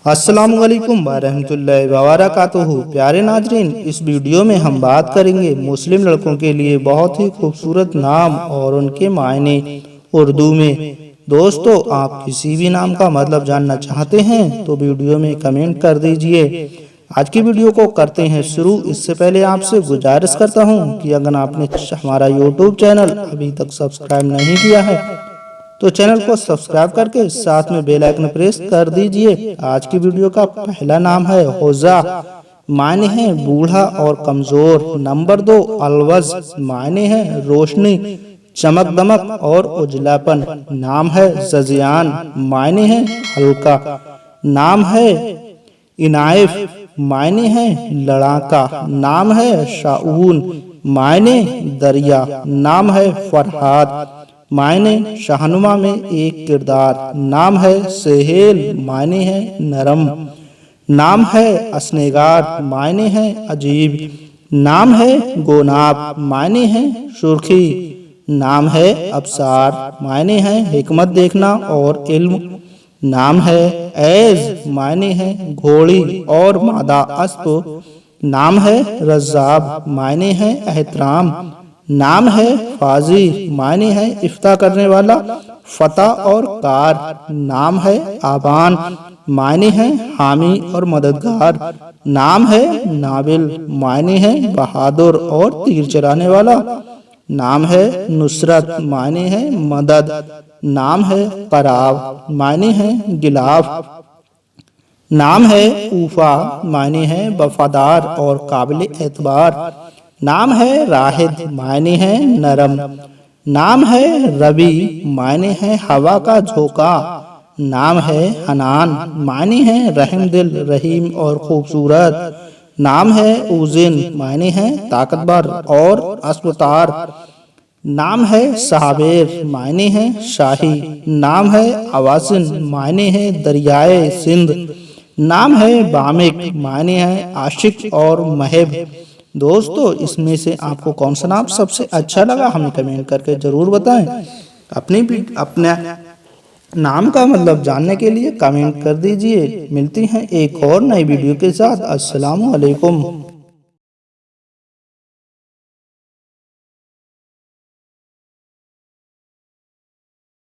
السلام علیکم ورحمۃ اللہ وبرکاتہ۔ پیارے ناظرین، اس ویڈیو میں ہم بات کریں گے مسلم لڑکوں کے لیے بہت ہی خوبصورت نام اور ان کے معنی اردو میں۔ دوستو، آپ کسی بھی نام کا مطلب جاننا چاہتے ہیں تو ویڈیو میں کمنٹ کر دیجئے۔ آج کی ویڈیو کو کرتے ہیں شروع۔ اس سے پہلے آپ سے گزارش کرتا ہوں کہ اگر آپ نے ہمارا یوٹیوب چینل ابھی تک سبسکرائب نہیں کیا ہے تو چینل کو سبسکرائب کر کے ساتھ میں بیل آئیکن پریس کر دیجئے۔ آج کی ویڈیو کا پہلا نام ہے حوضہ، معنی ہے بوڑھا اور کمزور۔ نمبر 2 الوز، معنی ہے روشنی، چمک دمک اور اجلاپن۔ نام ہے ززیان، معنی ہے ہلکا۔ نام ہے عنائف، معنی ہے لڑاکا۔ نام ہے شاؤن، معنی دریا۔ نام ہے فرحاد، معنی شاہنما میں ایک کردار۔ نام ہے سہیل، معنی ہے نرم۔ نام ہے اسنیگار، معنی ہے عجیب۔ نام ہے گوناب، معنی ہے سرخی۔ نام ہے ابصار، معنی ہے حکمت دیکھنا اور علم۔ نام ہے ایز، معنی ہے گھوڑی اور مادہ اسپ۔ نام ہے رزاب، معنی ہے احترام۔ نام ہے فاضی، معنی ہے افتاء کرنے والا، فتح اور کار۔ نام ہے آبان، معنی ہے حامی اور مددگار۔ نام ہے نابل، معنی ہے بہادر اور تیر چلانے والا۔ نام ہے نصرت، معنی ہے مدد۔ نام ہے قراب، معنی ہے غلاف۔ نام ہے اوفا، معنی ہے وفادار اور قابل اعتبار۔ نام ہے راحد، معنی ہے نرم۔ نام ہے ربی، معنی ہے ہوا کا جھونکا۔ نام ہے حنان، معنی ہے رحم دل، رحیم اور خوبصورت۔ نام ہے اوزن، معنی ہے طاقتور اور اسپتار۔ نام ہے صابر، معنی ہے شاہی۔ نام ہے اواسن، معنی ہے دریائے سندھ۔ نام ہے بامک، معنی ہے عاشق اور محب۔ دوستو، اس میں سے آپ کو کون سا نام سب سے اچھا لگا ہمیں کمنٹ کر کے ضرور بتائیں۔ اپنے نام کا مطلب جاننے کے لیے کمنٹ کر دیجئے۔ ملتی ہیں ایک اور نئی ویڈیو کے ساتھ۔ السلام علیکم۔